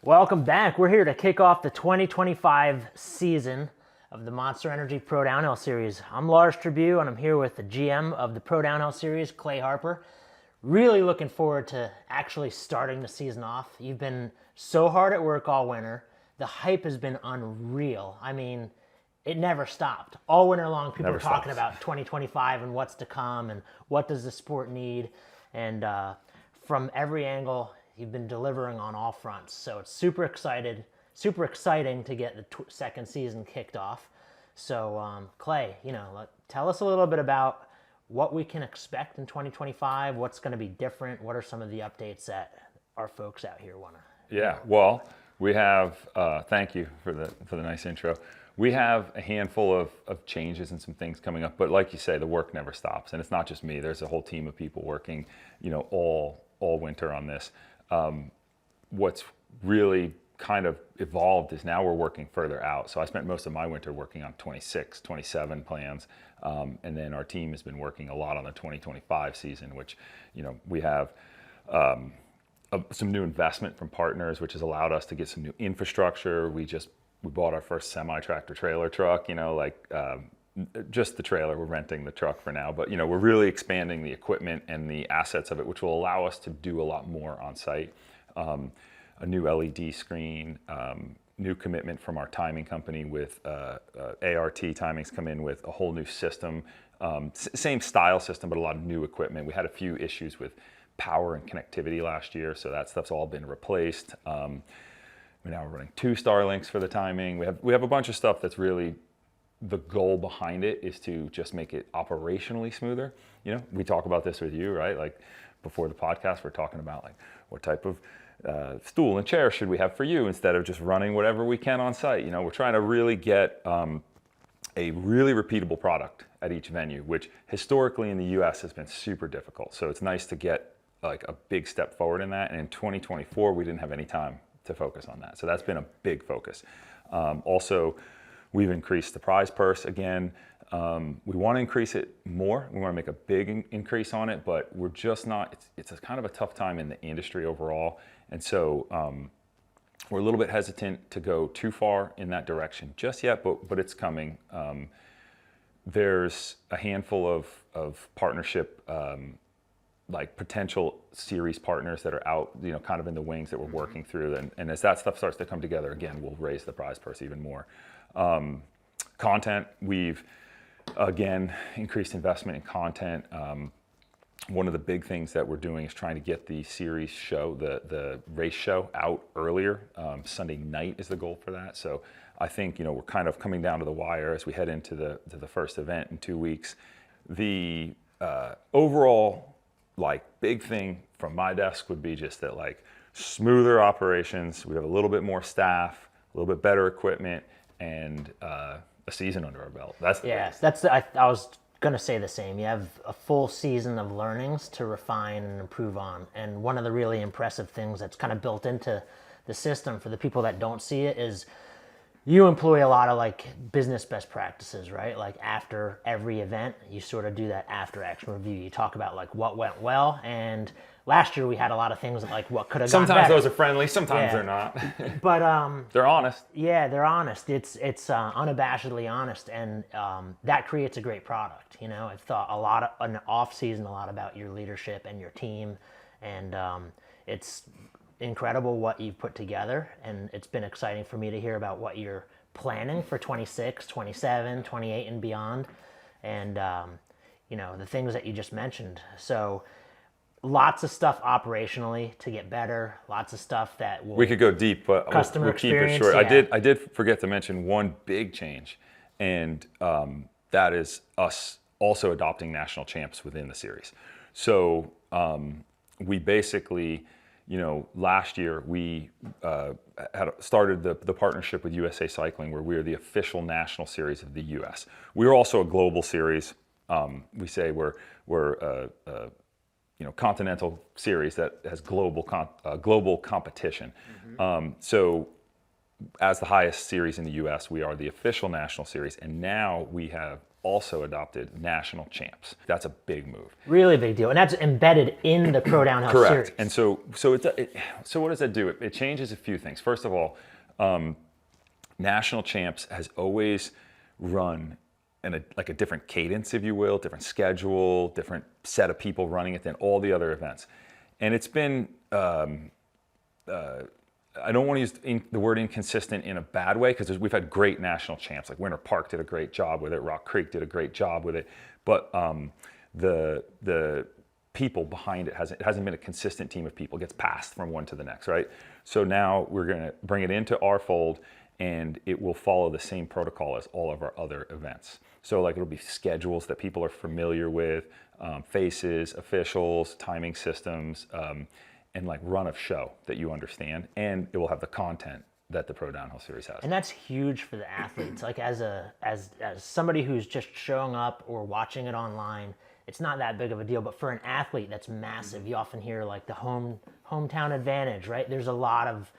Welcome back. We're here to kick off the 2025 season of the Monster Energy Pro Downhill Series. I'm Lars Tribus, and I'm here with the GM of the Pro Downhill Series, Clay Harper. Really looking forward to actually starting the season off. You've been so hard at work all winter. The hype has been unreal. I mean, it never stopped. All winter long, people were talking about 2025 and what's to come and what does the sport need. And from every angle, you've been delivering on all fronts. So it's super exciting to get the second season kicked off. So Clay, tell us a little bit about what we can expect in 2025, what's going to be different, what are some of the updates that our folks out here want to Yeah, well, we have, thank you for the nice intro. We have a handful of changes and some things coming up, but like you say, the work never stops. And it's not just me, there's a whole team of people working, all winter on this. What's really kind of evolved is now we're working further out. So I spent most of my winter working on 26, 27 plans. And then our team has been working a lot on the 2025 season, which, we have some new investment from partners, which has allowed us to get some new infrastructure. We bought our first semi-tractor trailer truck, just the trailer. We're renting the truck for now, but we're really expanding the equipment and the assets of it, which will allow us to do a lot more on site. A new LED screen, new commitment from our timing company with ART Timings come in with a whole new system, same style system, but a lot of new equipment. We had a few issues with power and connectivity last year, so that stuff's all been replaced. Now we're running 2 Starlinks for the timing. We have a bunch of stuff that's really, the goal behind it is to just make it operationally smoother. We talk about this with you, right? Like before the podcast, we're talking about like what type of stool and chair should we have for you instead of just running whatever we can on site. We're trying to really get a really repeatable product at each venue, which historically in the US has been super difficult. So it's nice to get like a big step forward in that. And in 2024, we didn't have any time to focus on that. So that's been a big focus. Also, we've increased the prize purse again. We want to increase it more. We want to make a big increase on it, but we're just not, it's a kind of a tough time in the industry overall. And so we're a little bit hesitant to go too far in that direction just yet, but it's coming. There's a handful of partnership like potential series partners that are out, kind of in the wings that we're working through. And as that stuff starts to come together, again, we'll raise the prize purse even more. Content, we've, again, increased investment in content. One of the big things that we're doing is trying to get the series show, the race show out earlier. Sunday night is the goal for that. So I think, we're kind of coming down to the wire as we head into the first event in 2 weeks. The overall, big thing from my desk would be just that, smoother operations. We have a little bit more staff, a little bit better equipment, and a season under our belt. I was going to say the same. You have a full season of learnings to refine and improve on. And one of the really impressive things that's kind of built into the system for the people that don't see it is you employ a lot of business best practices, right? After every event, you sort of do that after action review. You talk about what went well, and last year we had a lot of things what could have gone better. Sometimes those are friendly, sometimes they're not. But they're honest. Yeah, they're honest. It's unabashedly honest, and that creates a great product. I've thought an off season a lot about your leadership and your team, and it's incredible what you've put together, and it's been exciting for me to hear about what you're planning for 26, 27, 28 and beyond, and the things that you just mentioned. So lots of stuff operationally to get better, lots of stuff that we could go deep, but we'll keep it short. Yeah. I did forget to mention one big change, and that is us also adopting national champs within the series. So we basically, last year we had started the partnership with USA Cycling, where we are the official national series of the US. We are also a global series. We say we're Continental series that has global competition. So as the highest series in the US, we are the official national series, and now we have also adopted national champs. That's a big move. Really big deal. And that's embedded in the Pro Downhill Correct. series. And so what does that do? It changes a few things. First of all, national champs has always run in a different cadence, if you will, different schedule, different set of people running it than all the other events. And it's been, I don't want to use the word inconsistent in a bad way, because we've had great national champs. Like Winter Park did a great job with it. Rock Creek did a great job with it. But the people behind it hasn't been a consistent team of people. It gets passed from one to the next, right? So now we're going to bring it into our fold, and it will follow the same protocol as all of our other events. So like it'll be schedules that people are familiar with, faces, officials, timing systems, and like run of show that you understand, and it will have the content that the Pro Downhill Series has. And that's huge for the athletes. Like as somebody who's just showing up or watching it online, it's not that big of a deal. But for an athlete, that's massive. You often hear like the hometown advantage, right? There's a lot of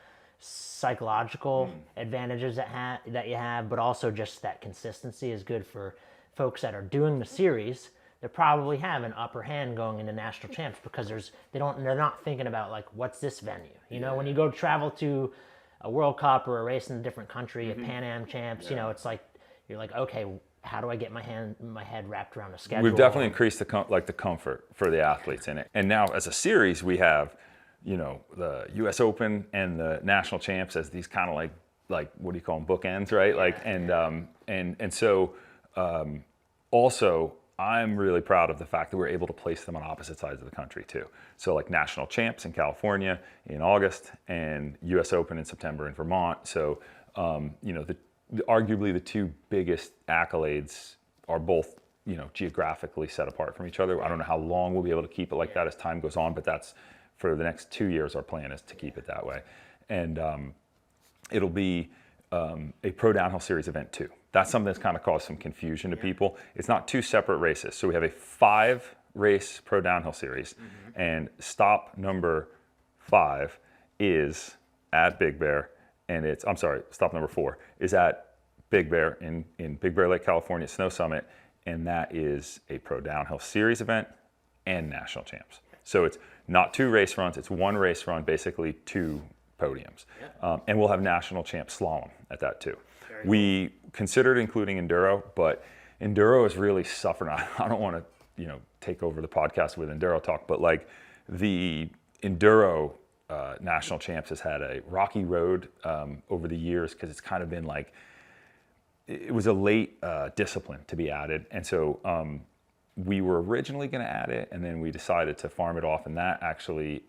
psychological advantages that you have, but also just that consistency is good for folks that are doing the series. They probably have an upper hand going into national champs because they're not thinking about like, what's this venue? You know, when you go travel to a World Cup or a race in a different country, a Pan Am champs, you know, it's like, you're like, okay, how do I get my head wrapped around a schedule? We've definitely increased the comfort for the athletes in it. And now as a series, we have, you know, the US Open and the national champs as these kind of like, what do you call them? Bookends, right? Like, and so also, I'm really proud of the fact that we're able to place them on opposite sides of the country too. So like national champs in California in August and US Open in September in Vermont. So, you know, arguably the two biggest accolades are both, you know, geographically set apart from each other. I don't know how long we'll be able to keep it like that as time goes on, but that's for the next 2 years, our plan is to keep it that way. And it'll be a Pro Downhill Series event too. That's something that's kind of caused some confusion to people. It's not two separate races. So we have a 5-race Pro Downhill Series, and stop number 5 is at Big Bear, and stop number 4 is at Big Bear in Big Bear Lake, California, Snow Summit, and that is a Pro Downhill Series event and national champs. So it's not 2 race runs, it's 1 race run, basically 2 podiums. And we'll have national champ slalom at that too. We considered including Enduro, but Enduro is really suffering. I don't want to, you know, take over the podcast with Enduro talk, but like the Enduro national champs has had a rocky road over the years because it's kind of been like, it was a late discipline to be added. And so we were originally going to add it, and then we decided to farm it off, and that actually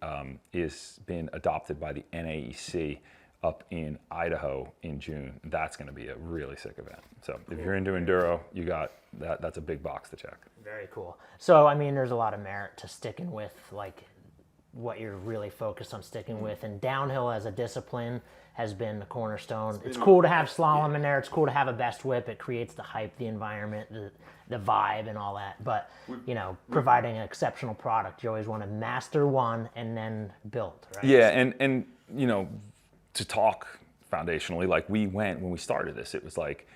is been adopted by the NAEC up in Idaho in June. That's going to be a really sick event. So if you're into Enduro, you got that. That's a big box to check. Very cool. So, I mean, there's a lot of merit to sticking with like what you're really focused on sticking with, and downhill as a discipline has been the cornerstone. It's cool to have slalom in there. It's cool to have a best whip. It creates the hype, the environment, the vibe and all that. But, you know, providing an exceptional product, you always want to master one and then build, right? Yeah, and you know, to talk foundationally, like when we started this, it was like,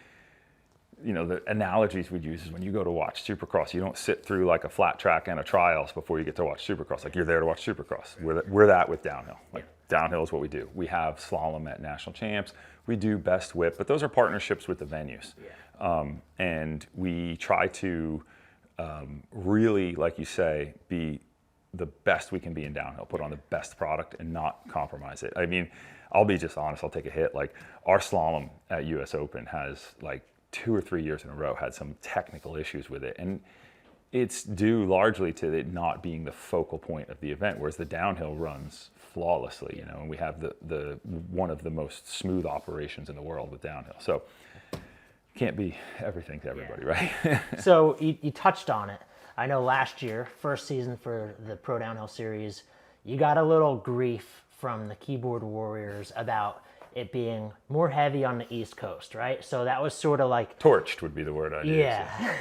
you know, the analogies we'd use is when you go to watch Supercross, you don't sit through like a flat track and a trials before you get to watch Supercross. Like you're there to watch Supercross. We're that with downhill. Like downhill is what we do. We have slalom at national champs. We do best whip, but those are partnerships with the venues. And we try to really, like you say, be the best we can be in downhill, put on the best product and not compromise it. I mean, I'll be just honest, I'll take a hit. Like our slalom at US Open has like 2 or 3 years in a row had some technical issues with it. And it's due largely to it not being the focal point of the event, whereas the downhill runs flawlessly, you know, and we have the one of the most smooth operations in the world with downhill. So can't be everything to everybody, right? So you touched on it. I know last year, first season for the Pro Downhill Series, you got a little grief from the keyboard warriors about it being more heavy on the East Coast, right? So that was sort of like... Torched would be the word I'd use. Yeah.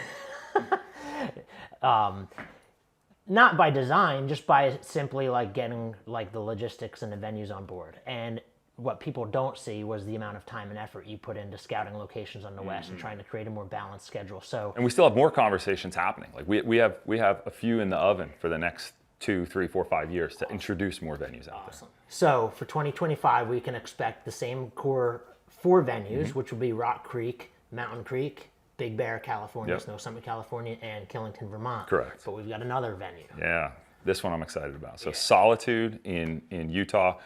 Not by design, just by simply like getting like the logistics and the venues on board. And what people don't see was the amount of time and effort you put into scouting locations on the West and trying to create a more balanced schedule. So, and we still have more conversations happening. Like we have a few in the oven for the next 2, 3, 4, 5 years to introduce more venues out there. So for 2025, we can expect the same core 4 venues, which will be Rock Creek, Mountain Creek, Big Bear, California, Snow Summit, California, and Killington, Vermont. Correct. But we've got another venue. Yeah, this one I'm excited about. So Solitude in Utah,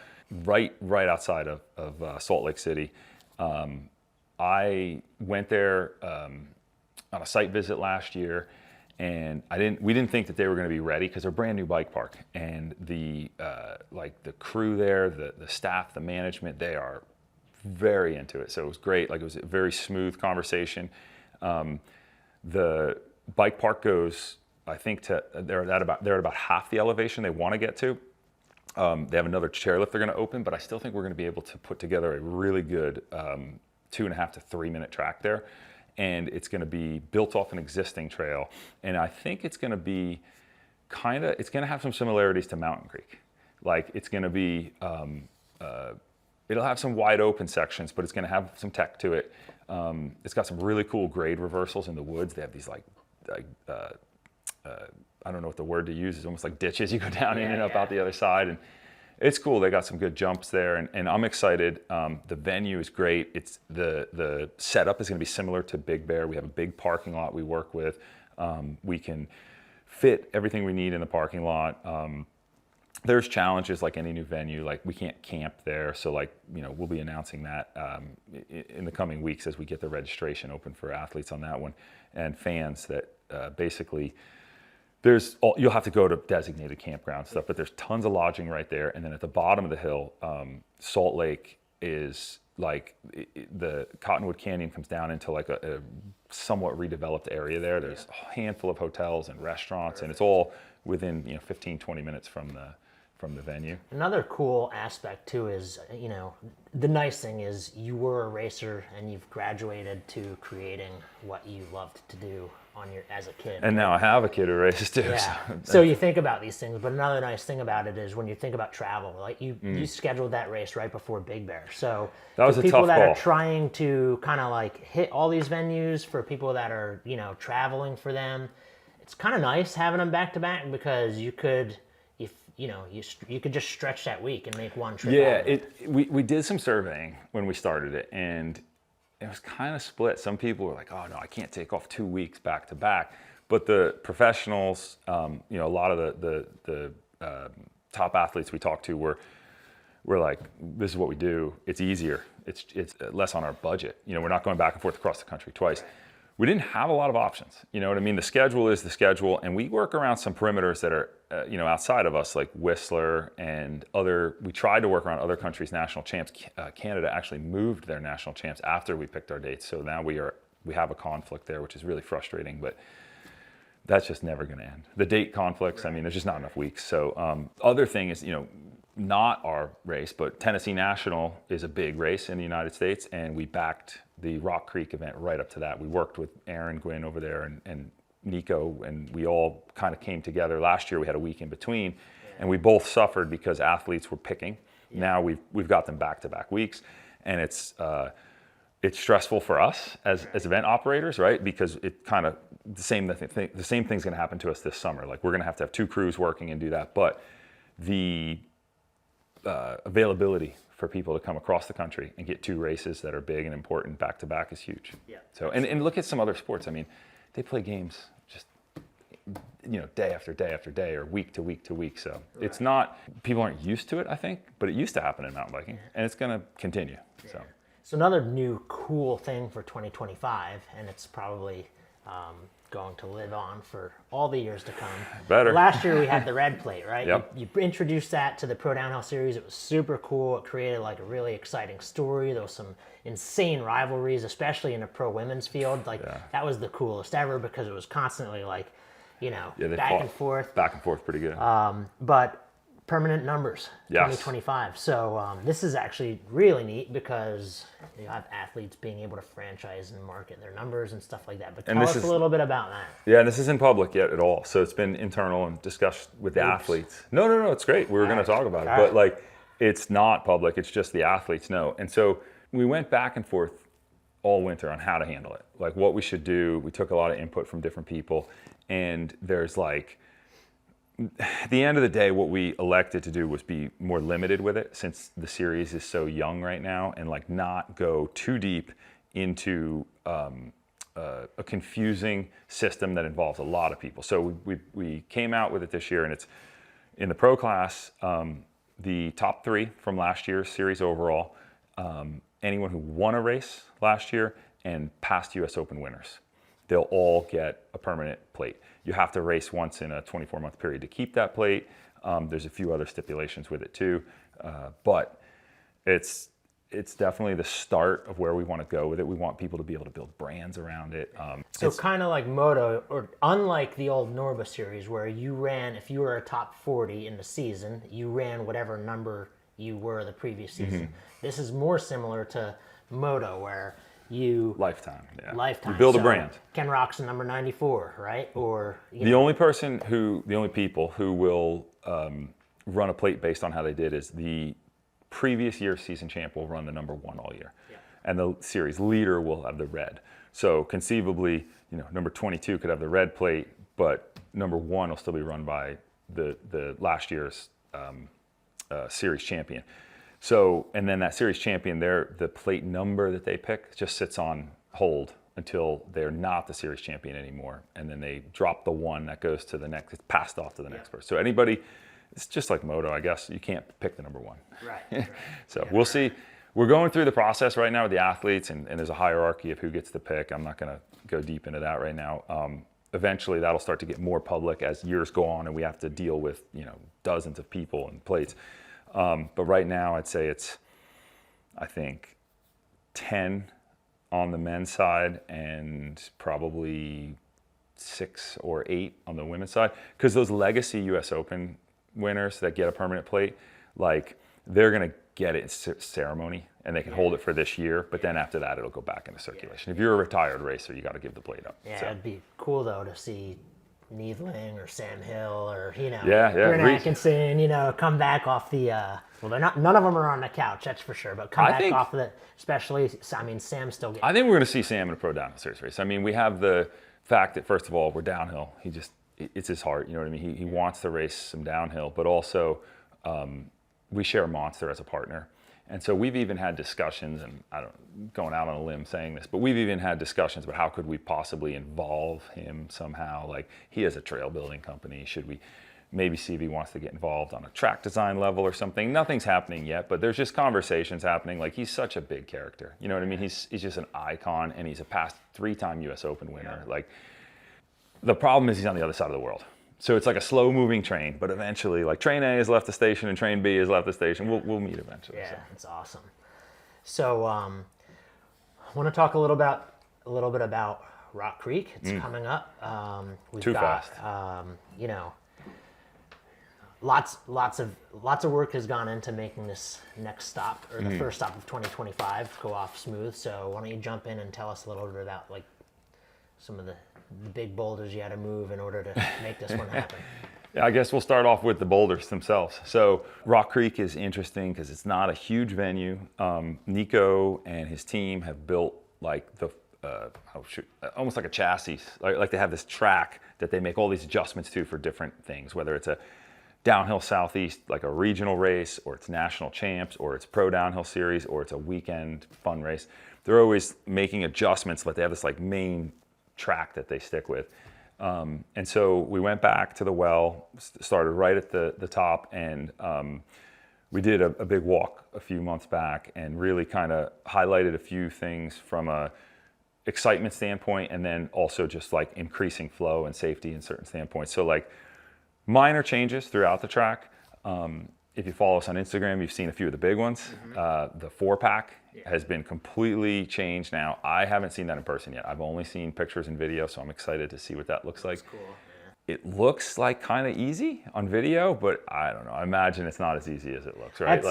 right outside of Salt Lake City. I went there on a site visit last year, and we didn't think that they were going to be ready because they're a brand new bike park, and the crew there, the staff, the management, they are very into it. So it was great. Like, it was a very smooth conversation. The bike park goes, I think, they're at about half the elevation they want to get to. They have another chairlift they're going to open, but I still think we're going to be able to put together a really good 2.5 to 3 minute track there. And it's going to be built off an existing trail. And I think it's going to be it's going to have some similarities to Mountain Creek. Like, it's going to be, it'll have some wide open sections, but it's going to have some tech to it. It's got some really cool grade reversals in the woods. They have these I don't know what the word to use is, almost like ditches. You go down in and up out the other side, and it's cool. They got some good jumps there, and I'm excited. The venue is great. It's the setup is going to be similar to Big Bear. We have a big parking lot we work with. We can fit everything we need in the parking lot. There's challenges like any new venue, like we can't camp there. So we'll be announcing that in the coming weeks as we get the registration open for athletes on that one, and fans that basically you'll have to go to designated campground stuff, but there's tons of lodging right there. And then at the bottom of the hill, Salt Lake is like the Cottonwood Canyon comes down into like a somewhat redeveloped area there. There's a handful of hotels and restaurants, and it's all within 15, 20 minutes from the venue. Another cool aspect too is, the nice thing is you were a racer and you've graduated to creating what you loved to do as a kid. And now I have a kid who races too. Yeah. So you think about these things, but another nice thing about it is when you think about travel, like you scheduled that race right before Big Bear. So that was for a people tough that call. Are trying to kind of like hit all these venues, for people that are, traveling for them, it's kind of nice having them back to back, because you could, you could just stretch that week and make one trip. Yeah, we did some surveying when we started it, and it was kind of split. Some people were like, "Oh no, I can't take off 2 weeks back to back." But the professionals, a lot of the top athletes we talked to were like, "This is what we do. It's easier. It's less on our budget. We're not going back and forth across the country twice." We didn't have a lot of options. You know what I mean? The schedule is the schedule, and we work around some perimeters that are, outside of us, like Whistler and other. We tried to work around other countries' national champs. Canada actually moved their national champs after we picked our dates, so now we have a conflict there, which is really frustrating. But that's just never going to end. The date conflicts. Right. I mean, there's just not enough weeks. So other thing is, not our race, but Tennessee National is a big race in the United States, and we backed the Rock Creek event right up to that. We worked with Aaron Gwynn over there and Nico, and we all kind of came together. Last year we had a week in between, and we both suffered because athletes were picking. Yeah. Now we've got them back-to-back weeks, and it's stressful for us as event operators, right? Because it kind of the same thing's going to happen to us this summer. Like, we're going to have 2 crews working and do that, but the availability for people to come across the country and get 2 races that are big and important back to back is huge. Yeah. So and look at some other sports. I mean, they play games just day after day after day, or week to week to week. So right. It's not, people aren't used to it, I think, but it used to happen in mountain biking, and it's going to continue. Yeah. So another new cool thing for 2025, and it's probably going to live on for all the years to come. Better. Last year we had the red plate, right? Yep. You introduced that to the Pro Downhill Series. It was super cool. It created like a really exciting story. There was some insane rivalries, especially in the pro women's field. That was the coolest ever, because it was constantly back and forth. Back and forth pretty good. But permanent numbers, yes. 2025. So this is actually really neat, because you have athletes being able to franchise and market their numbers and stuff like that. But tell us a little bit about that. Yeah, and this isn't public yet at all. So it's been internal and discussed with the athletes. No, it's great. We were going to talk about it. But It's not public. It's just the athletes know. And so we went back and forth all winter on how to handle it, like what we should do. We took a lot of input from different people, and there's like, at the end of the day, what we elected to do was be more limited with it, since the series is so young right now, and like not go too deep into a confusing system that involves a lot of people. So we came out with it this year, and it's in the pro class, the top 3 from last year's series overall, anyone who won a race last year, and past US Open winners. They'll all get a permanent plate. You have to race once in a 24-month period to keep that plate. There's a few other stipulations with it too, but it's definitely the start of where we want to go with it. We want people to be able to build brands around it. So kind of like moto, or unlike the old Norba series where you ran, if you were a top 40 in the season, you ran whatever number you were the previous season. This is more similar to moto where you... Lifetime, yeah. Lifetime. You build So a brand. Ken Roxon number 94, right? Or The only people who will run a plate based on how they did is the previous year's season champ will run the number 1 all year. Yeah. And the series leader will have the red. So conceivably, number 22 could have the red plate, but number 1 will still be run by the last year's series champion. So, and then that series champion, the plate number that they pick just sits on hold until they're not the series champion anymore. And then they drop the 1 that goes to the next, it's passed off to the next person. So anybody, it's just like moto, I guess. You can't pick the number 1. Right. So we'll see. We're going through the process right now with the athletes, and there's a hierarchy of who gets the pick. I'm not going to go deep into that right now. Eventually, that'll start to get more public as years go on, and we have to deal with dozens of people and plates. But right now, I'd say it's, I think, 10 on the men's side and probably 6 or 8 on the women's side, because those legacy U.S. Open winners that get a permanent plate, like they're going to get it in ceremony and they can hold it for this year, but then after that it'll go back into circulation. If you're a retired racer, you got to give the plate up. Yeah, so. It'd be cool though to see Needling or Sam Hill or Brent Atkinson, come back off the well, they're not, none of them are on the couch, that's for sure, but come back off of the, especially, Sam's still getting... I think we're going to see Sam in a pro downhill series race. I mean, we have the fact that, first of all, we're downhill. It's his heart, you know what I mean? He wants to race some downhill, but also we share Monster as a partner. And so we've even had discussions, and going out on a limb saying this, but we've even had discussions about how could we possibly involve him somehow. Like, he has a trail building company. Should we maybe see if he wants to get involved on a track design level or something? Nothing's happening yet, but there's just conversations happening. Like, he's such a big character. You know what I mean? He's just an icon, and he's a past 3-time US Open winner. Like, the problem is he's on the other side of the world. So it's like a slow-moving train, but eventually, like, train A has left the station and train B has left the station. We'll meet eventually. Yeah, it's awesome. So I want to talk a little bit about Rock Creek. It's coming up. Fast. Lots of work has gone into making this next stop, or the first stop of 2025, go off smooth. So why don't you jump in and tell us a little bit about like some of the big boulders you had to move in order to make this one happen. Yeah, I guess we'll start off with the boulders themselves. So Rock Creek is interesting because it's not a huge venue. Nico and his team have built like almost like a chassis. Like they have this track that they make all these adjustments to for different things, whether it's a downhill southeast, like a regional race, or it's national champs, or it's pro downhill series, or it's a weekend fun race. They're always making adjustments, but they have this like main track that they stick with. And so we went back to the well, started right at the top, and we did a big walk a few months back and really kind of highlighted a few things from a excitement standpoint, and then also just like increasing flow and safety in certain standpoints. So like minor changes throughout the track. If you follow us on Instagram, you've seen a few of the big ones. The 4-pack has been completely changed now. I haven't seen that in person yet. I've only seen pictures and video, so I'm excited to see what that looks like. That's cool. Yeah. It looks like kind of easy on video, but I don't know. I imagine it's not as easy as it looks, right?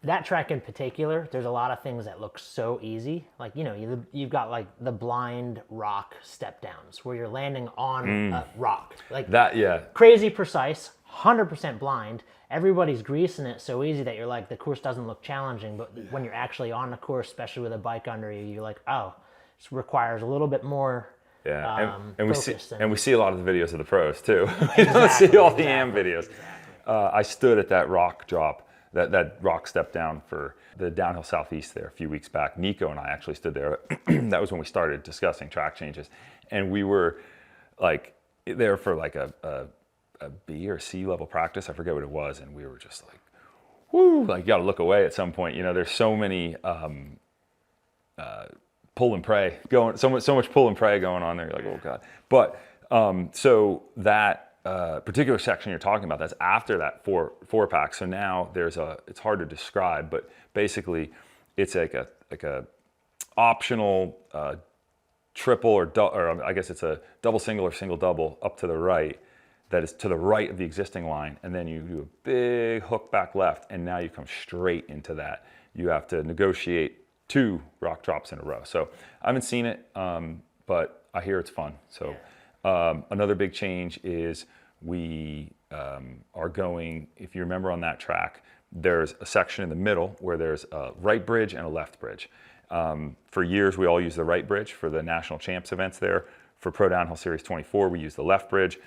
That track in particular, there's a lot of things that look so easy. Like, you've got like the blind rock step downs where you're landing on a rock. Like that, yeah. Crazy precise, 100% blind. Everybody's greasing it so easy that you're like, the course doesn't look challenging, but when you're actually on the course, especially with a bike under you, you're like, oh, this requires a little bit more and we see a lot of the videos of the pros too. We don't Exactly, see all the AM exactly, videos. exactly. I stood at that rock drop, that rock step down for the downhill southeast there a few weeks back. Nico and I actually stood there. That was when we started discussing track changes, and we were like there for like a B or C level practice. I forget what it was, and we were just like, whoo! Like you got to look away at some point. You know, there's so many pull and pray going, so much pull and pray going on there. You're like, oh god. But so that particular section you're talking about, that's after that four pack. So now there's it's hard to describe, but basically it's like a optional triple or I guess it's a double single or single double up to the right, that is to the right of the existing line, and then you do a big hook back left, and now you come straight into that. You have to negotiate 2 rock drops in a row. So I haven't seen it, but I hear it's fun. So another big change is we are going, if you remember on that track, there's a section in the middle where there's a right bridge and a left bridge. For years, we all use the right bridge for the national champs events there. For Pro Downhill Series 24, we use the left bridge.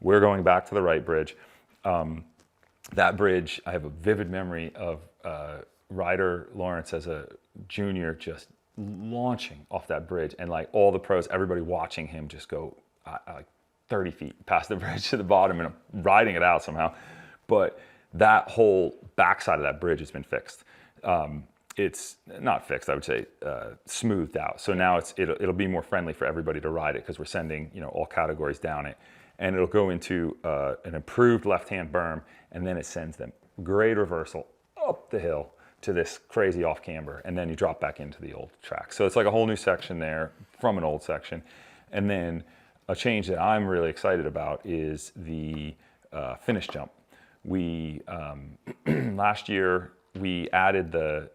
We're going back to the right bridge. That bridge, I have a vivid memory of Ryder Lawrence as a junior just launching off that bridge, and like all the pros, everybody watching him just go like 30 feet past the bridge to the bottom and riding it out somehow. But that whole backside of that bridge has been fixed. It's not fixed, I would say, smoothed out. So now it'll be more friendly for everybody to ride it, because we're sending all categories down it, and it'll go into an improved left-hand berm, and then it sends them grade reversal up the hill to this crazy off camber, and then you drop back into the old track. So it's like a whole new section there from an old section. And then a change that I'm really excited about is the finish jump. We last year we added the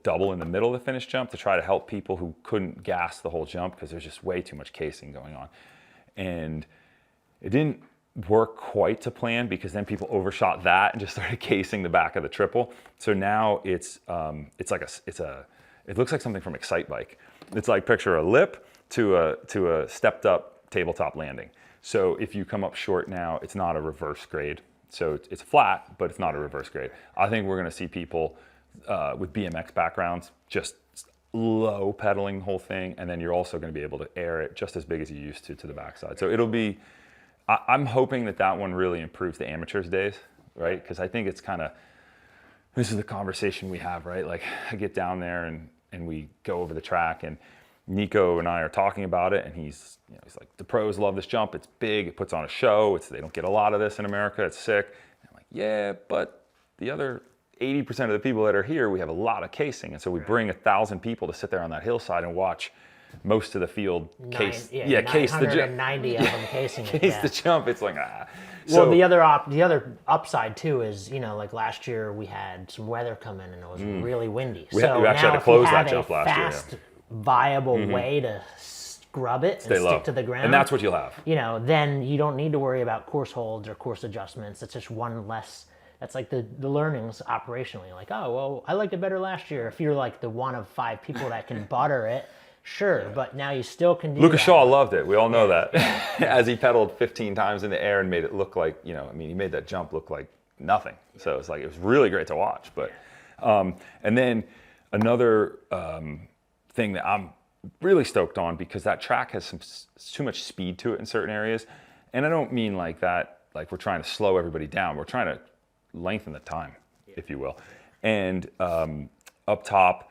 double in the middle of the finish jump to try to help people who couldn't gas the whole jump because there's just way too much casing going on. And it didn't work quite to plan, because then people overshot that and just started casing the back of the triple. So now it looks like something from Excite Bike. It's like, picture a lip to a stepped up tabletop landing. So if you come up short now, it's not a reverse grade. So it's flat, but it's not a reverse grade. I think we're gonna see people with BMX backgrounds just low pedaling the whole thing, and then you're also gonna be able to air it just as big as you used to the backside. So it'll be, I'm hoping that one really improves the amateurs days, right? Because I think it's kind of, this is the conversation we have, right? Like I get down there and we go over the track, and Nico and I are talking about it, and he's like, the pros love this jump. It's big, it puts on a show. They don't get a lot of this in America. It's sick. And I'm like, yeah, but the other 80% of the people that are here, we have a lot of casing, and so we bring 1,000 people to sit there on that hillside and watch most of the field case the jump. 990 of them casing it. Case the jump. It's like So, well, the other upside too is, like last year we had some weather come in and it was really windy. We so actually now had to close if you that have jump a last year. fast, viable way to scrub it and stick to the ground, and that's what you'll have. Then you don't need to worry about course holds or course adjustments. It's just one less. That's like the learnings operationally. Like, oh, well, I liked it better last year. If you're like the one of 5 people that can butter it, sure, but now you still can do Lucas that. Shaw loved it. We all know that. As he pedaled 15 times in the air and made it look like, he made that jump look like nothing. So it's like, it was really great to watch. But, and then another thing that I'm really stoked on, because that track has too much speed to it in certain areas. And I don't mean like that, like we're trying to slow everybody down. We're trying to lengthen the time, if you will. And up top,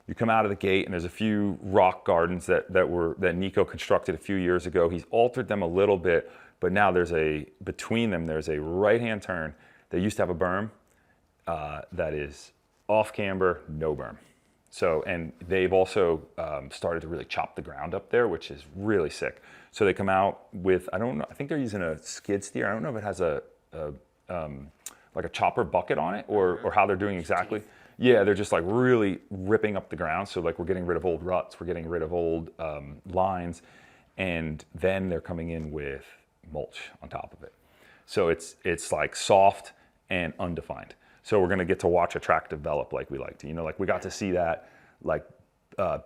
you come out of the gate, and there's a few rock gardens that Nico constructed a few years ago. He's altered them a little bit, but now between them there's a right-hand turn. They used to have a berm that is off camber, no berm. So, and they've also started to really chop the ground up there, which is really sick. So they come out with, I don't know, I think they're using a skid steer. I don't know if it has like a chopper bucket on it, or how they're doing exactly. Yeah, they're just like really ripping up the ground. So like we're getting rid of old ruts, we're getting rid of old lines, and then they're coming in with mulch on top of it. So it's like soft and undefined. So we're going to get to watch a track develop like we like to. Like we got to see that like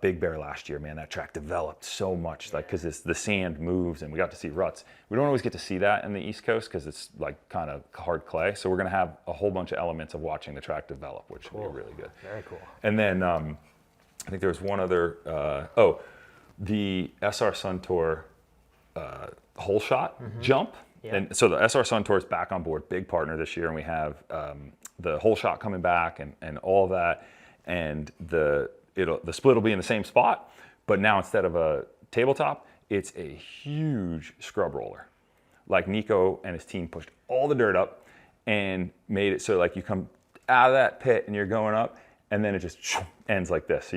Big Bear last year, man. That track developed so much, like because the sand moves and we got to see ruts. We don't always get to see that in the East Coast because it's like kind of hard clay. So we're going to have a whole bunch of elements of watching the track develop, which will be really good. Very cool. And then I think there was one other, the SR Suntour Holeshot jump. Yeah. And so the SR Suntour is back on board, big partner this year, and we have the Holeshot coming back and all of that, and the split will be in the same spot, but now instead of a tabletop, it's a huge scrub roller. Like Nico and his team pushed all the dirt up and made it so like you come out of that pit and you're going up, and then it just ends like this. So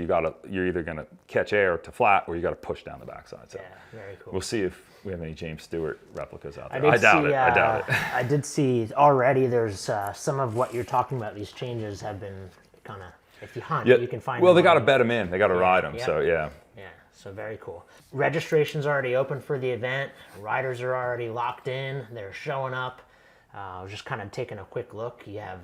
you're either gonna catch air to flat or you gotta push down the backside. So yeah, very cool. We'll see if we have any James Stewart replicas out there. I doubt it. I did see already there's some of what you're talking about. These changes have been kind of, if you hunt, you can find well, them they got to bet them in. They got to ride them. Yeah. So, yeah. Yeah, so very cool. Registration's already open for the event. Riders are already locked in. They're showing up. I was just kind of taking a quick look. You have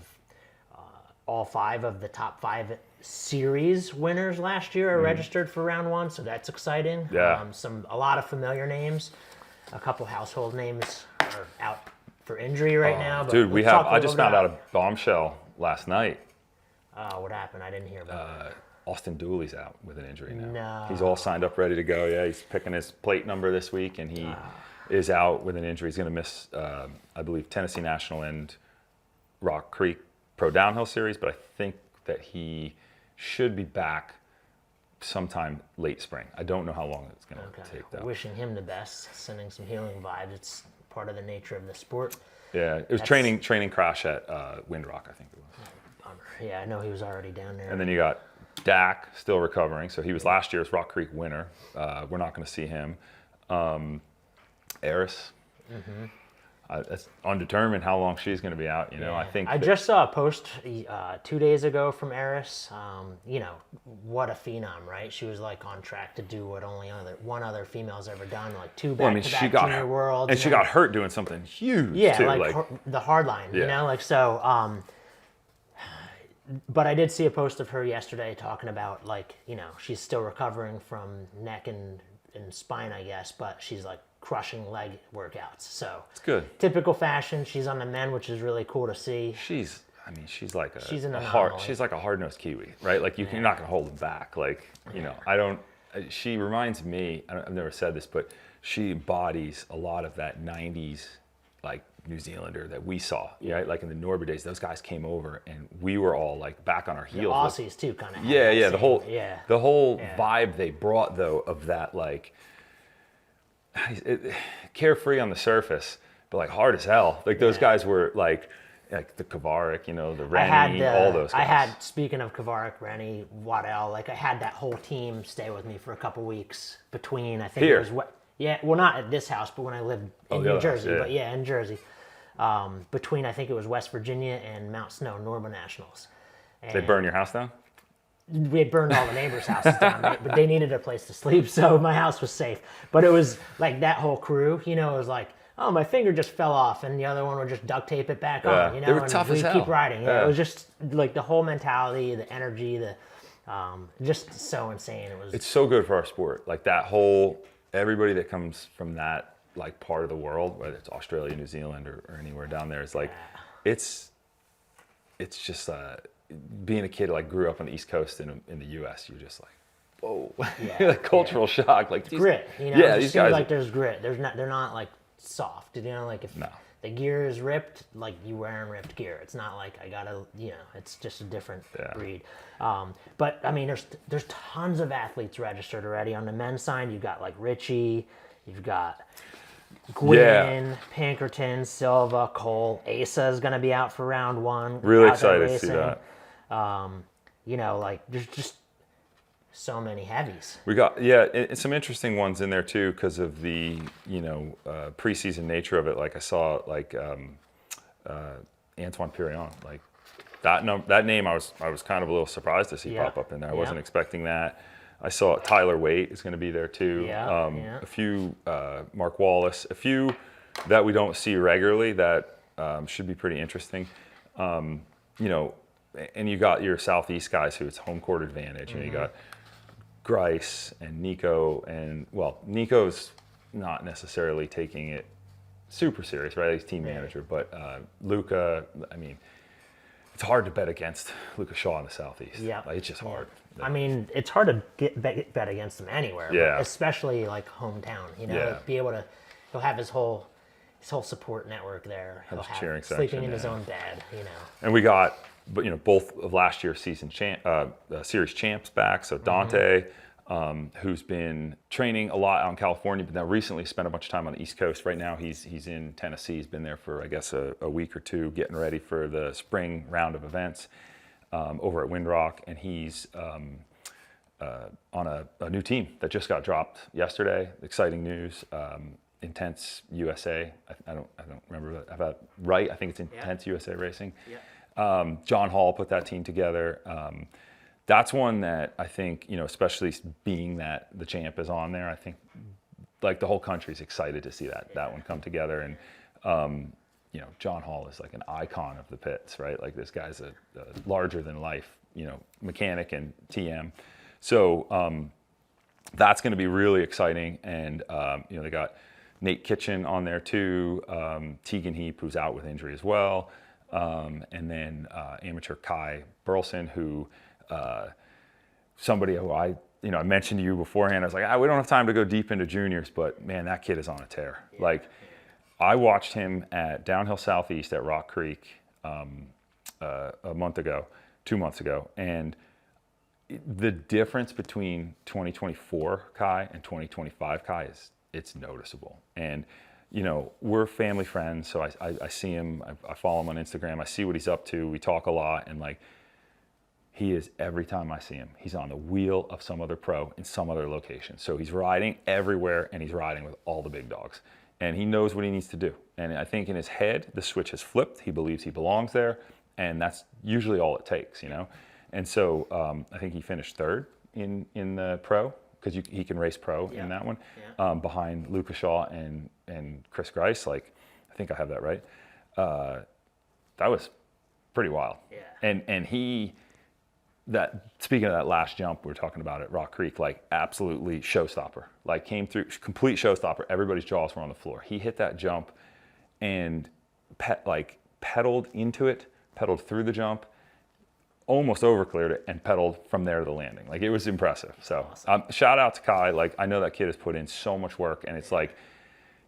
all 5 of the top 5 series winners last year are registered for round 1, so that's exciting. Yeah. A lot of familiar names. A couple household names are out for injury right now. But Dude, I just found out a bombshell last night. What happened? I didn't hear about it. Austin Dooley's out with an injury now. No. He's all signed up, ready to go. Yeah, he's picking his plate number this week, and he is out with an injury. He's going to miss, I believe, Tennessee National and Rock Creek Pro Downhill Series, but I think that he should be back sometime late spring. I don't know how long it's going to take, though. Wishing him the best, sending some healing vibes. It's part of the nature of the sport. Yeah, it was training crash at Windrock, I think it was. Bummer. Yeah, I know he was already down there. And then you got Dak still recovering. So he was last year's Rock Creek winner. We're not going to see him. Eris. It's undetermined how long she's going to be out. I think I just saw a post 2 days ago from Eris. What a phenom, right? She was like on track to do what only one other female's ever done, like 2 back-to-back junior worlds. And she got hurt doing something huge. Yeah, too. like the hard line. So. But I did see a post of her yesterday talking about she's still recovering from neck and spine, I guess, but she's like crushing leg workouts. So it's good. Typical fashion. She's on the men, which is really cool to see. She's like she's an she's like a hard-nosed Kiwi, right? Like you're not going to hold them back. Like, she reminds me, I've never said this, but she embodies a lot of that 90s, like New Zealander that we saw, right? Like in the Norby days, those guys came over and we were all like back on our heels. The Aussies too, kind of. The whole vibe they brought though of that like carefree on the surface, but like hard as hell. Like those guys were like the Kavarik, the Rennie, all those guys. Speaking of Kavarik, Rennie, Waddell, like I had that whole team stay with me for a couple weeks between, I think Here. it was well, not at this house, but when I lived in New Jersey. But in Jersey. Between, I think it was West Virginia and Mount Snow, Norma Nationals. And they burn your house down? We had burned all the neighbors' houses down, but they needed a place to sleep, so my house was safe. But it was like that whole crew, it was like, oh, my finger just fell off, and the other one would just duct tape it back on, They were tough as hell. Keep riding. It was just like the whole mentality, the energy, just so insane. It's so good for our sport. Like that whole, everybody that comes from that like part of the world, whether it's Australia, New Zealand, or anywhere down there, it's like, it's just being a kid like grew up on the East Coast in the U.S. You're just like, whoa, like cultural shock, like grit. These guys like there's grit. They're not like soft. Like if the gear is ripped, like you wearing ripped gear. It's not like I gotta, it's just a different breed. But I mean, there's tons of athletes registered already. On the men's side, you've got like Richie, you've got Gwynn, Pinkerton, Silva, Cole. Asa is going to be out for round 1. Really excited to see that. There's just so many heavies. We got, some interesting ones in there too because of the, preseason nature of it. Like I saw Antoine Pirion, like that name I was kind of a little surprised to see pop up in there. I wasn't expecting that. I saw Tyler Waite is going to be there too. A few Mark Wallace, a few that we don't see regularly that should be pretty interesting. You know, and you got your Southeast guys who it's home court advantage. You know, you got Grice and Nico, and well, Nico's not necessarily taking it super serious, right? He's team manager, but Luca, I mean, it's hard to bet against Luca Shaw in the Southeast. Yeah, like, it's just hard. I mean, it's hard to bet against him anywhere, Yeah. but especially like hometown. You know, Yeah. be able to, he'll have his whole support network there. He'll have cheering sleeping section, in his own bed. You know, And we got, but you know, both of last year's series champs back. So Dante, who's been training a lot out in California, but now recently spent a bunch of time on the East Coast. Right now, he's in Tennessee. He's been there for I guess a week or two, getting ready for the spring round of events over at Windrock, and he's on a new team that just got dropped yesterday. Exciting news. Intense USA. I don't remember that right. I think it's Intense USA Racing. Yeah. John Hall put that team together. That's one that I think, you know, especially being that the champ is on there, I think like the whole country's excited to see that one come together. And you know, John Hall is like an icon of the pits, right? Like this guy's a larger than life, you know, mechanic and TM. So that's going to be really exciting. And you know, they got Nate Kitchen on there too, Tegan Heap, who's out with injury as well, and then amateur Kai Burleson, who somebody who I mentioned to you beforehand. I was like, we don't have time to go deep into juniors, but man, that kid is on a tear. Yeah. Like, I watched him at Downhill Southeast at Rock Creek a month ago, 2 months ago, and the difference between 2024 Kai and 2025 Kai it's noticeable. And you know, we're family friends, so I see him, I follow him on Instagram, I see what he's up to, we talk a lot, and like, he is, every time I see him, he's on the wheel of some other pro in some other location. So he's riding everywhere, and he's riding with all the big dogs. And he knows what he needs to do. And I think in his head, the switch has flipped. He believes he belongs there, and that's usually all it takes, you know? And so I think he finished third in the pro, because he can race pro in that one, behind Luca Shaw and Chris Grice. Like, I think I have that right. That was pretty wild. Yeah. And he, speaking of that last jump we were talking about at Rock Creek, like absolutely showstopper. Like, came through, complete showstopper. Everybody's jaws were on the floor. He hit that jump and pedaled into it, pedaled through the jump, almost overcleared it, and pedaled from there to the landing. Like, it was impressive. So awesome. Shout out to Kai. Like, I know that kid has put in so much work, and it's like,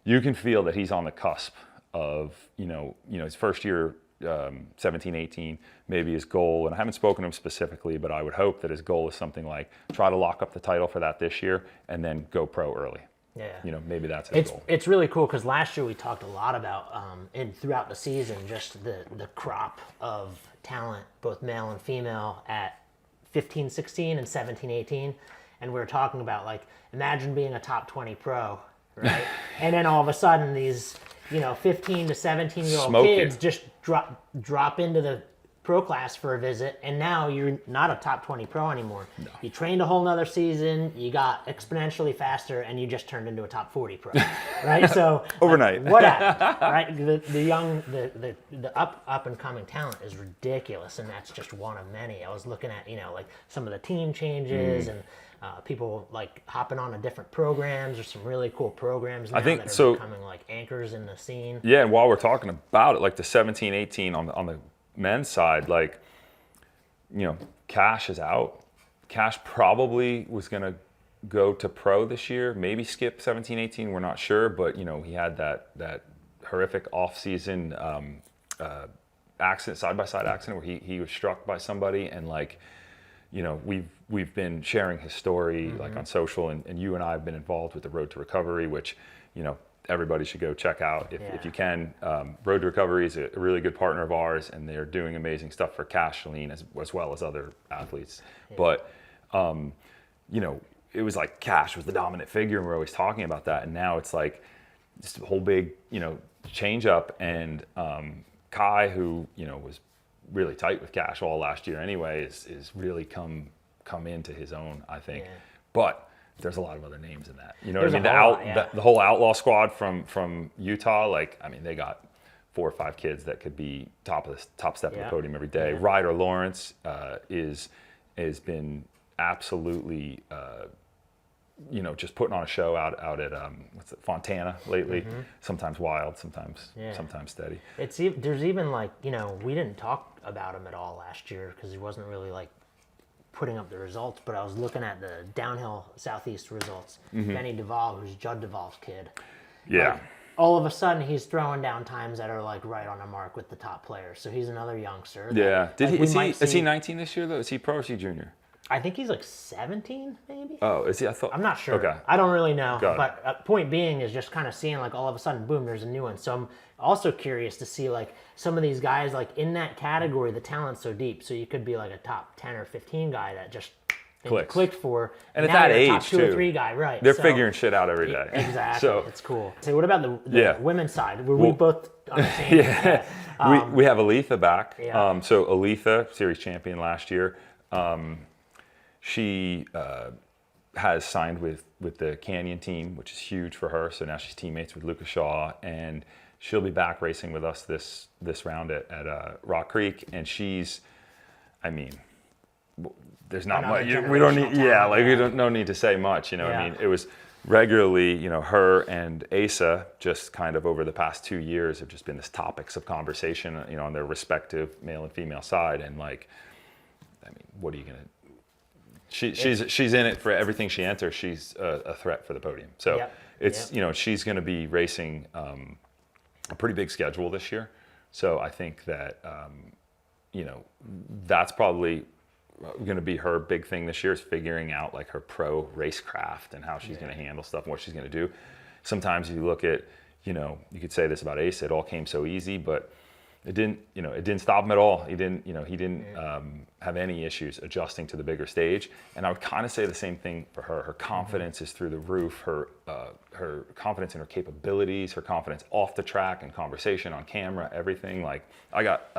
you can feel that he's on the cusp of, you know, his first year, 17, 18, maybe his goal, and I haven't spoken to him specifically, but I would hope that his goal is something like try to lock up the title for that this year and then go pro early. Yeah. You know, maybe that's his goal. It's really cool, because last year we talked a lot about, and throughout the season, just the crop of talent, both male and female, at 15, 16 and 17, 18. And we were talking about, like, imagine being a top 20 pro, right? And then all of a sudden these, you know, 15 to 17-year-old kids just drop into the pro class for a visit, and now you're not a top 20 pro anymore. No. You trained a whole nother season, you got exponentially faster, and you just turned into a top 40 pro, right? So overnight, what happened, right? The young, the up and coming talent is ridiculous, and that's just one of many. I was looking at, you know, like some of the team changes and people like hopping on to different programs. There's some really cool programs now that are becoming like anchors in the scene. Yeah, and while we're talking about it, like the 17, 18 on the men's side, like, you know, Cash is out. Cash probably was going to go to pro this year, maybe skip 17, 18, we're not sure, but, you know, he had that horrific off-season accident, side-by-side accident where he was struck by somebody, and like, you know, we've been sharing his story like on social, and you and I have been involved with the Road to Recovery, which, you know, everybody should go check out if you can. Road to Recovery is a really good partner of ours, and they're doing amazing stuff for Cash, Shalene, as well as other athletes. Yeah. But, you know, it was like Cash was the dominant figure, and we're always talking about that. And now it's like this whole big, you know, change up. And Kai, who, you know, was really tight with Cash all last year anyway, is really come into his own, I think. Yeah. But there's a lot of other names in that. You know There's what I mean? a whole lot, yeah. The whole outlaw squad from Utah, like, I mean, they got 4 or 5 kids that could be top step of the podium every day. Yeah. Ryder Lawrence has been absolutely, just putting on a show out at Fontana lately. Sometimes wild, sometimes steady. There's even like, we didn't talk about him at all last year because he wasn't really like putting up the results, but I was looking at the downhill Southeast results. Benny Duvall, who's Judd Duvall's kid. Yeah. Like, all of a sudden, he's throwing down times that are like right on the mark with the top players. So he's another youngster. Yeah. Is Is he 19 this year though? Is he pro or is he junior? I think he's like 17, maybe. Oh, is he? I thought. I'm not sure. Okay. I don't really know. Got it. But point being is just kind of seeing like all of a sudden, boom, there's a new one. So I'm also curious to see like some of these guys like in that category, the talent's so deep. So you could be like a top 10 or 15 guy that just clicked for. And at now that you're a age top 2 too. or 3 guy, right? They're figuring shit out every day. Exactly. So it's cool. So what about the women's side? Were we both on the same? Yeah. We have Aletha back. Yeah. So Aletha, series champion last year. She has signed with the Canyon team, which is huge for her. So now she's teammates with Lucas Shaw, and she'll be back racing with us this round at Rock Creek. And she's, I mean, there's not much. We don't need, no need to say much. I mean, it was regularly, her and Asa just kind of over the past 2 years have just been this topics of conversation, on their respective male and female side. And like, I mean, what are you gonna? She's in it for everything she enters. She's a threat for the podium. So she's going to be racing a pretty big schedule this year. So I think that that's probably going to be her big thing this year, is figuring out like her pro racecraft and how she's going to handle stuff and what she's going to do. Sometimes you look at, you could say this about Ace, it all came so easy, but it didn't stop him at all. He didn't have any issues adjusting to the bigger stage. And I would kind of say the same thing for her. Her confidence is through the roof. Her confidence in her capabilities, her confidence off the track and conversation on camera, everything. Like, I got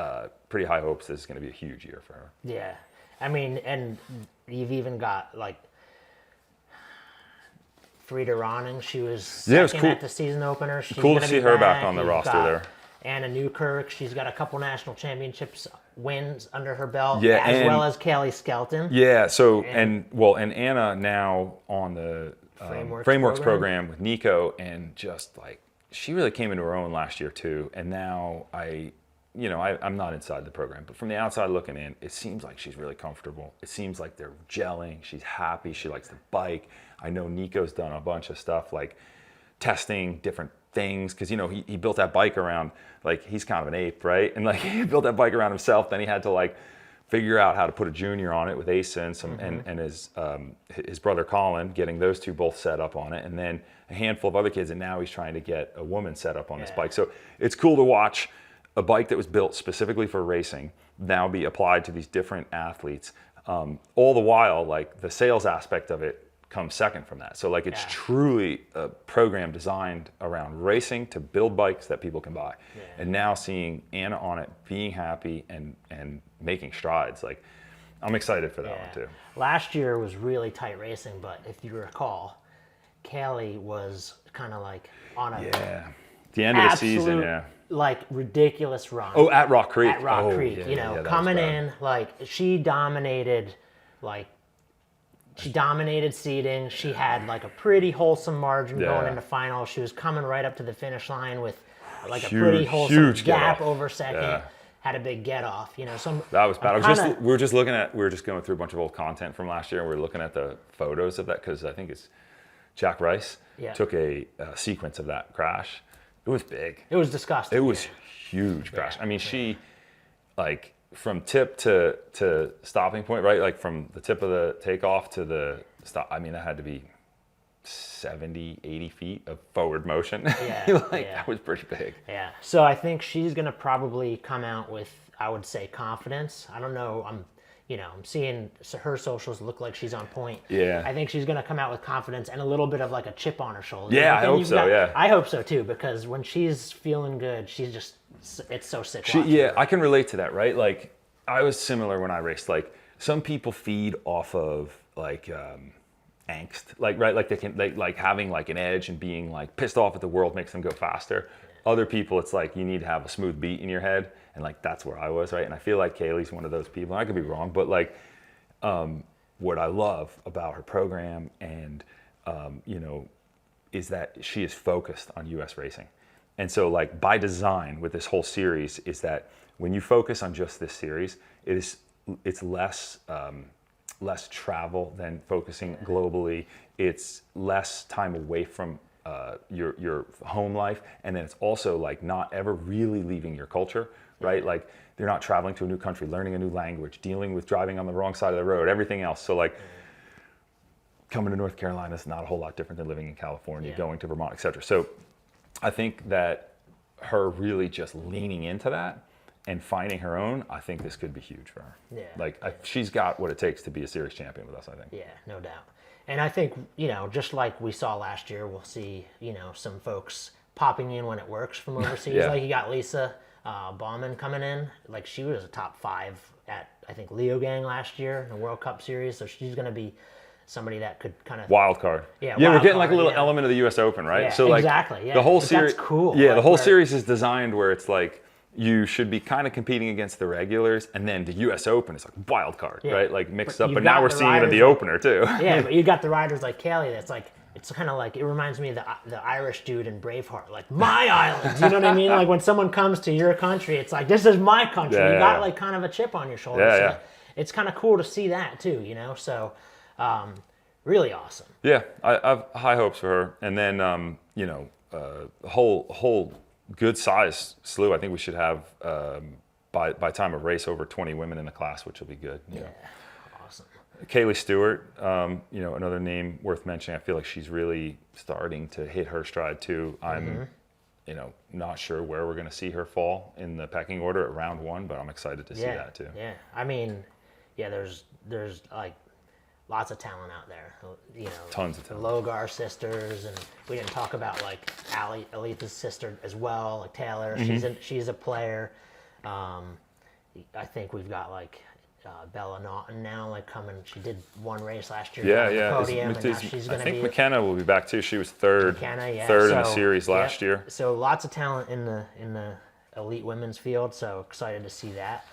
pretty high hopes this is going to be a huge year for her. Yeah. I mean, and you've even got like Frida Ronning. She was second at the season opener. She's cool to see her back on the roster there. Anna Newkirk, she's got a couple national championships wins under her belt, as well as Kelly Skelton. Yeah, so and Anna now on the Frameworks program with Nico, and just like she really came into her own last year too. And now I'm not inside the program, but from the outside looking in, it seems like she's really comfortable. It seems like they're gelling. She's happy. She likes the bike. I know Nico's done a bunch of stuff like testing different things, because he built that bike around, like, he's kind of an ape, right? And like, he built that bike around himself. Then he had to like figure out how to put a junior on it with Asa and some and his brother Colin, getting those two both set up on it, and then a handful of other kids, and now he's trying to get a woman set up on this bike. So it's cool to watch a bike that was built specifically for racing now be applied to these different athletes. All the while, like, the sales aspect of it comes second from that. So like, it's truly a program designed around racing to build bikes that people can buy. And now seeing Anna on it, being happy and making strides, like, I'm excited for that one too. Last year was really tight racing, but if you recall, Kaylee was kind of like on a the end of the season, like ridiculous run. Oh, at Rock Creek. At Rock Creek, coming in, like, she dominated seeding. She had like a pretty wholesome margin going into final. She was coming right up to the finish line with like a pretty wholesome gap over second. Had a big get off, So that was bad. We were just going through a bunch of old content from last year, and we were looking at the photos of that, because I think it's Jack Rice took a sequence of that crash. It was big. It was disgusting. It was huge crash. I mean, she, like, from tip to stopping point, right? Like, from the tip of the takeoff to the stop, I mean, that had to be 70, 80 feet of forward motion. That was pretty big. Yeah. So I think she's going to probably come out with, I would say, confidence. I don't know. I'm seeing her socials look like she's on point. Yeah. I think she's going to come out with confidence and a little bit of like a chip on her shoulder. Yeah, I hope so, I hope so too, because when she's feeling good, it's so sick watching her. I can relate to that, right? Like, I was similar when I raced. Like, some people feed off of like angst, like right, like they can like having like an edge and being like pissed off at the world makes them go faster. Other people, it's like you need to have a smooth beat in your head, and like that's where I was, right? And I feel like Kaylee's one of those people. I could be wrong, but like what I love about her program and you know, is that she is focused on U.S. racing. And so like by design with this whole series is that when you focus on just this series, it's less less travel than focusing globally. It's less time away from your home life, and then it's also like not ever really leaving your culture, right? Like they're not traveling to a new country, learning a new language, dealing with driving on the wrong side of the road, everything else. So like coming to North Carolina is not a whole lot different than living in California, going to Vermont, etc. So I think that her really just leaning into that and finding her own, I think this could be huge for her. Yeah. Like she's got what it takes to be a series champion with us, I think. Yeah, no doubt. And I think, you know, just like we saw last year, we'll see, you know, some folks popping in when it works from overseas. Yeah. Like you got Lisa Baumann coming in. Like she was a top 5 at, I think, Leogang last year in the World Cup Series. So she's going to be somebody that could kind of wild card. Yeah, we're getting card, like a little element of the U.S. Open, right? Yeah, so like exactly. Yeah, the whole but series, that's cool. Yeah, like the whole series is designed where it's like you should be kind of competing against the regulars, and then the U.S. Open is like wild card, right? Like mixed up. But now we're seeing it in the opener too. Yeah, but you got the riders like Kaylee. That's like it's kind of like it reminds me of the Irish dude in Braveheart, like my island. You know what I mean? Like when someone comes to your country, it's like this is my country. You got like kind of a chip on your shoulder. Yeah, so it's kind of cool to see that too. You know, so. Really awesome. Yeah, I have high hopes for her. And then, you know, whole good size slew. I think we should have, by time of race, over 20 women in the class, which will be good. You know. Awesome. Kaylee Stewart, you know, another name worth mentioning. I feel like she's really starting to hit her stride too. I'm, you know, not sure where we're going to see her fall in the pecking order at round 1, but I'm excited to see that too. Yeah, I mean, yeah, there's like lots of talent out there, you know. Tons of talent. The Logar sisters, and we didn't talk about like Aletha's sister as well, like Taylor. She's a player. I think we've got like Bella Naughton now, like coming. She did one race last year. Yeah, on yeah. the podium, and now she's I going to think be. McKenna will be back too. She was third in the series last year. So lots of talent in the elite women's field. So excited to see that.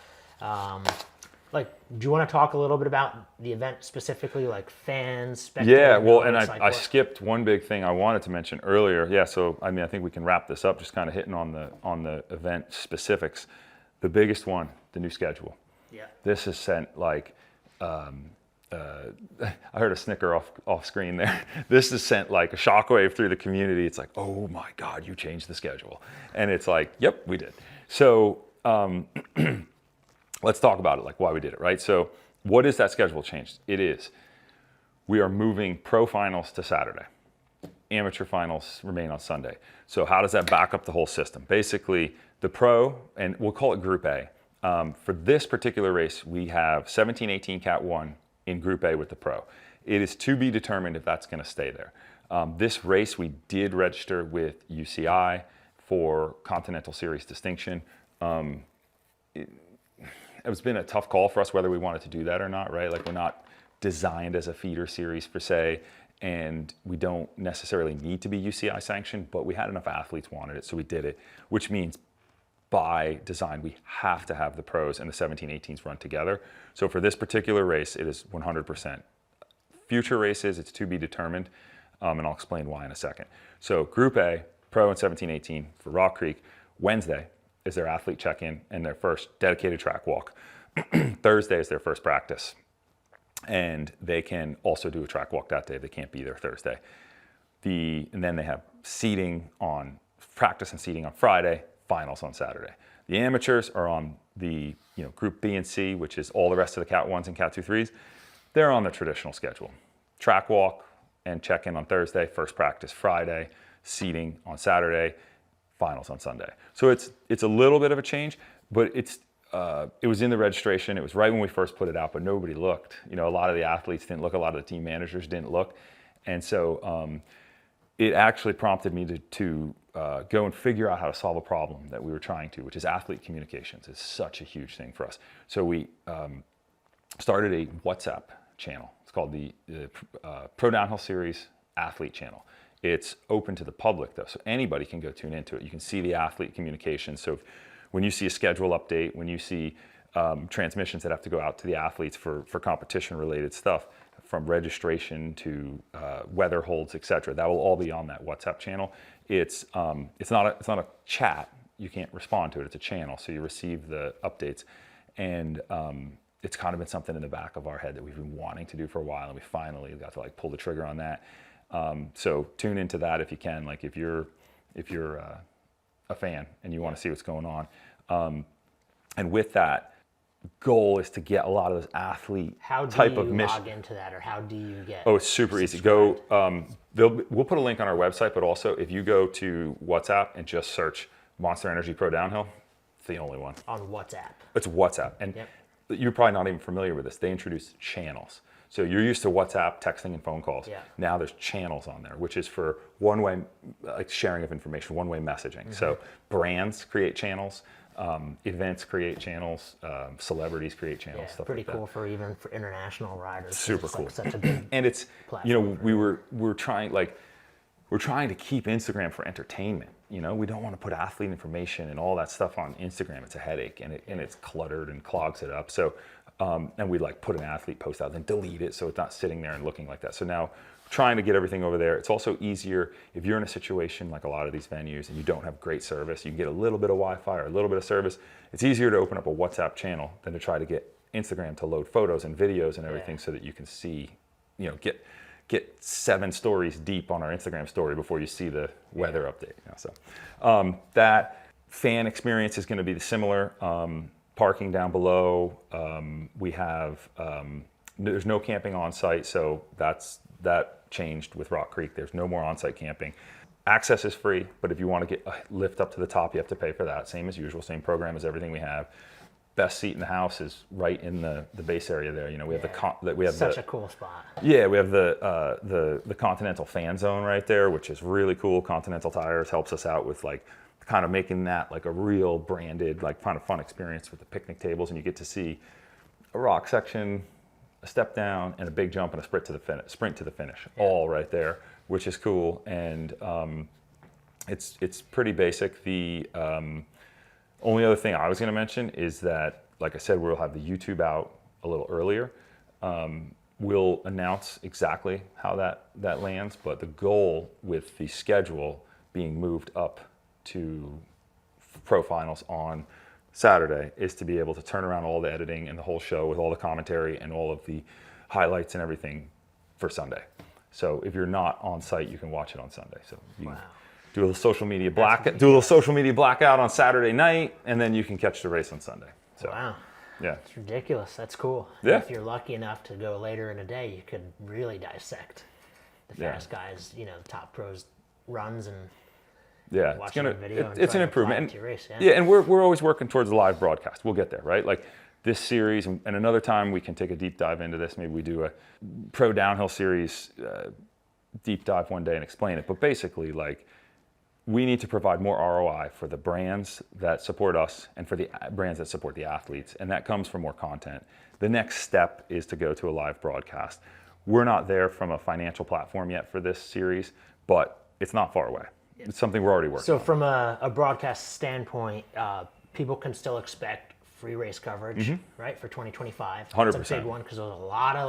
Like, do you want to talk a little bit about the event specifically, like fans, spectators? Yeah, well, and I what? skipped one big thing I wanted to mention earlier. Yeah, so I mean, I think we can wrap this up, just kind of hitting on the event specifics. The biggest one, the new schedule. Yeah. This has sent like, I heard a snicker off screen there. This has sent like a shockwave through the community. It's like, oh my God, you changed the schedule, and it's like, yep, we did. So. Let's talk about it, like why we did it, right? So what is that schedule change? It is, we are moving pro finals to Saturday. Amateur finals remain on Sunday. So how does that back up the whole system? Basically, the pro, and we'll call it Group A. For this particular race, we have 17-18 Cat 1 in Group A with the pro. It is to be determined if that's gonna stay there. This race, we did register with UCI for Continental Series distinction. It's been a tough call for us whether we wanted to do that or not, right? Like we're not designed as a feeder series per se, and we don't necessarily need to be UCI sanctioned, but we had enough athletes wanted it, so we did it, which means by design, we have to have the pros and the 17-18s run together. So for this particular race, it is 100%. Future races, it's to be determined, and I'll explain why in a second. So Group A, pro and 17-18 for Rock Creek, Wednesday is their athlete check-in and their first dedicated track walk. Thursday is their first practice. And they can also do a track walk that day. They can't be there Thursday. And then they have practice and seating on Friday, finals on Saturday. The amateurs are on the Group B and C, which is all the rest of the Cat 1s and Cat 2-3s. They're on the traditional schedule. Track walk and check-in on Thursday, first practice Friday, seating on Saturday, finals on Sunday. So it's a little bit of a change, but it was in the registration. It was right when we first put it out, but nobody looked. A lot of the athletes didn't look. A lot of the team managers didn't look. And so it actually prompted me to go and figure out how to solve a problem that we were trying to, which is athlete communications. It's such a huge thing for us. So we started a WhatsApp channel. It's called the Pro Downhill Series Athlete Channel. It's open to the public though, so anybody can go tune into it. You can see the athlete communication. So when you see a schedule update, when you see transmissions that have to go out to the athletes for competition related stuff, from registration to weather holds, etc., that will all be on that WhatsApp channel. It's not a chat. You can't respond to it. It's a channel, so you receive the updates, and it's kind of been something in the back of our head that we've been wanting to do for a while, and we finally got to like pull the trigger on that. So tune into that if you can. Like if you're a fan and you want to see what's going on, and with that, goal is to get a lot of those athlete type of mission. How do you log into that, or how do you get? Oh, it's super easy. Go. We'll put a link on our website, but also if you go to WhatsApp and just search Monster Energy Pro Downhill, it's the only one. On WhatsApp. It's WhatsApp, and you're probably not even familiar with this. They introduced channels. So you're used to WhatsApp, texting, and phone calls. Yeah. Now there's channels on there, which is for one-way, like sharing of information, one-way messaging. Mm-hmm. So brands create channels. Events create channels, celebrities create channels, stuff pretty like that. Cool for even for international riders. Super cool. Like such a big and it's, platform. we're trying to keep Instagram for entertainment. We don't want to put athlete information and all that stuff on Instagram. It's a headache, and it's cluttered and clogs it up. So, and we like put an athlete post out, then delete it so it's not sitting there and looking like that. So now, trying to get everything over there. It's also easier if you're in a situation like a lot of these venues and you don't have great service. You can get a little bit of Wi-Fi or a little bit of service. It's easier to open up a WhatsApp channel than to try to get Instagram to load photos and videos and everything so that you can see, get 7 stories deep on our Instagram story before you see the weather update. So that fan experience is going to be similar. Parking down below. We have there's no camping on site, so that changed with Rock Creek. There's no more on-site camping. Access is free, but if you want to get a lift up to the top, you have to pay for that. Same as usual, same program as everything we have. Best seat in the house is right in the base area there. We have such a cool spot. Yeah, we have the Continental fan zone right there, which is really cool. Continental Tires helps us out with like kind of making that like a real branded, like kind of fun experience with the picnic tables, and you get to see a rock section, a step down, and a big jump, and a sprint to the finish, all right there, which is cool. And it's pretty basic. The only other thing I was going to mention is that, like I said, we'll have the YouTube out a little earlier. We'll announce exactly how that lands, but the goal with the schedule being moved up to Pro Finals on Saturday is to be able to turn around all the editing and the whole show with all the commentary and all of the highlights and everything for Sunday. So if you're not on site, you can watch it on Sunday. So you can do a little social media blackout on Saturday night, and then you can catch the race on Sunday. So, wow. Yeah. It's ridiculous. That's cool. Yeah. If you're lucky enough to go later in the day, you could really dissect the fast guys, the top pros runs and it's an improvement. And we're always working towards a live broadcast. We'll get there, right? Like this series, and another time we can take a deep dive into this. Maybe we do a Pro Downhill Series deep dive one day and explain it. But basically, like, we need to provide more ROI for the brands that support us and for the brands that support the athletes, and that comes from more content. The next step is to go to a live broadcast. We're not there from a financial platform yet for this series, but it's not far away. It's something we're already working on. So from a broadcast standpoint, people can still expect free race coverage, right, for 2025. 100%. It's a big one because there's a lot of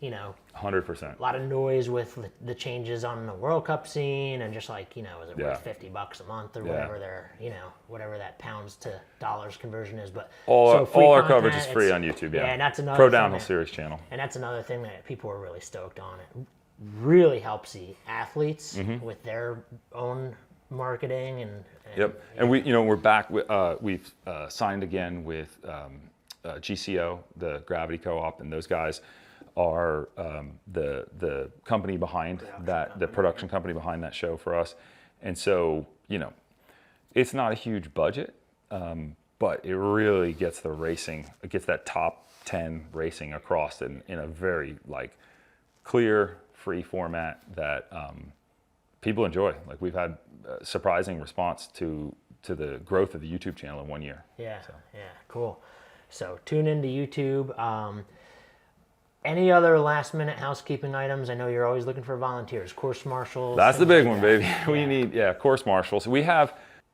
100%. A lot of noise with the changes on the World Cup scene, and just is it worth $50 a month or whatever whatever that pounds to dollars conversion is. But all our coverage is free on YouTube. Yeah, and that's another Pro Downhill Series channel. And that's another thing that people are really stoked on. It really helps the athletes with their own marketing and yep. And we're back. We've signed again with GCO, the Gravity Co-op, and those guys are the company behind that, the production company behind that show for us. And so, it's not a huge budget, but it really gets the racing, it gets that top 10 racing across in a very clear, free format that people enjoy. Like, we've had a surprising response to the growth of the YouTube channel in 1 year. Yeah, so. Yeah, cool. So tune into YouTube. Any other last-minute housekeeping items? I know you're always looking for volunteers, course marshals. That's the big one, that. baby. We need, course marshals. We have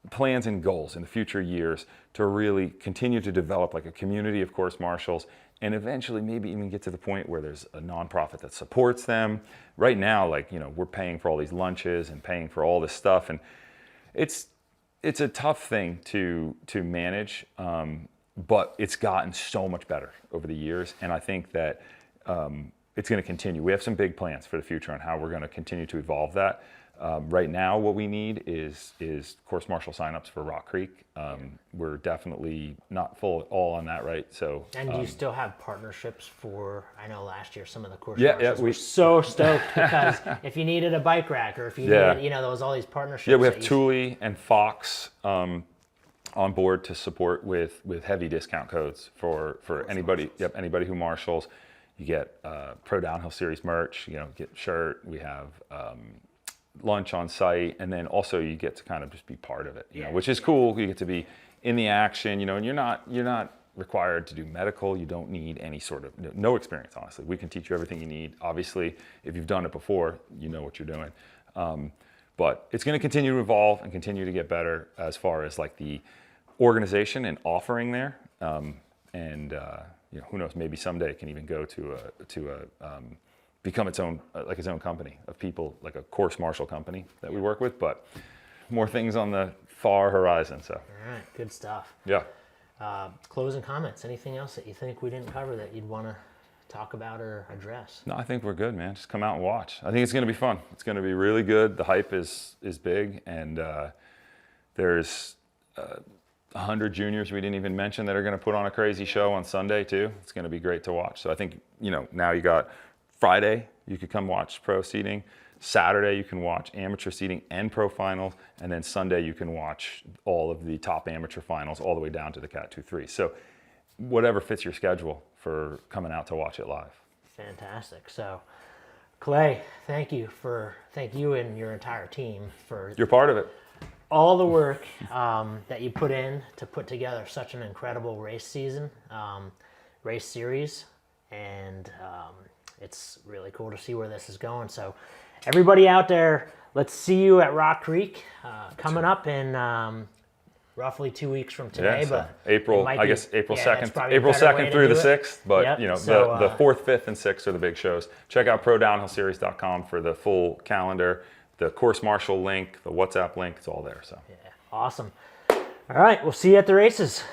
plans and goals in the future years to really continue to develop like a community of course marshals, and eventually maybe even get to the point where there's a nonprofit that supports them. Right now, like, we're paying for all these lunches and paying for all this stuff, and it's a tough thing to manage, but it's gotten so much better over the years, and I think that it's going to continue. We have some big plans for the future on how we're going to continue to evolve that. Right now, what we need is course marshal signups for Rock Creek. We're definitely not full at all on that, right? So. And do you still have partnerships for? I know last year some of the course Yeah, marshals we were so stoked because if you needed a bike rack or if you needed, there was all these partnerships. Yeah, we have Thule and Fox on board to support with heavy discount codes for anybody. Marshals. Yep, anybody who marshals. You get Pro Downhill Series merch. Get shirt. We have. Lunch on site, and then also you get to kind of just be part of it, which is cool. You get to be in the action, and you're not required to do medical. You don't need any sort of no experience, honestly. We can teach you everything you need. Obviously, if you've done it before, you know what you're doing. But it's going to continue to evolve and continue to get better as far as like the organization and offering there. Who knows? Maybe someday it can even go to become its own company of people, like a course marshal company that we work with, but more things on the far horizon. So. All right, good stuff. Yeah. Closing comments. Anything else that you think we didn't cover that you'd want to talk about or address? No, I think we're good, man. Just come out and watch. I think it's going to be fun. It's going to be really good. The hype is big, and there's 100 juniors we didn't even mention that are going to put on a crazy show on Sunday too. It's going to be great to watch. So I think now you got. Friday, you could come watch pro seating. Saturday, you can watch amateur seating and pro finals. And then Sunday, you can watch all of the top amateur finals all the way down to the Cat 2-3. So whatever fits your schedule for coming out to watch it live. Fantastic. So, Clay, thank you and your entire team for... You're part of it. All the work that you put in to put together such an incredible race season, race series, and... it's really cool to see where this is going. So everybody out there, let's see you at Rock Creek coming up in roughly 2 weeks from today. Yeah, so but April 2nd through the 6th. But the 4th, 5th, and 6th are the big shows. Check out ProDownhillSeries.com for the full calendar, the course marshal link, the WhatsApp link. It's all there. So yeah, awesome. All right, we'll see you at the races.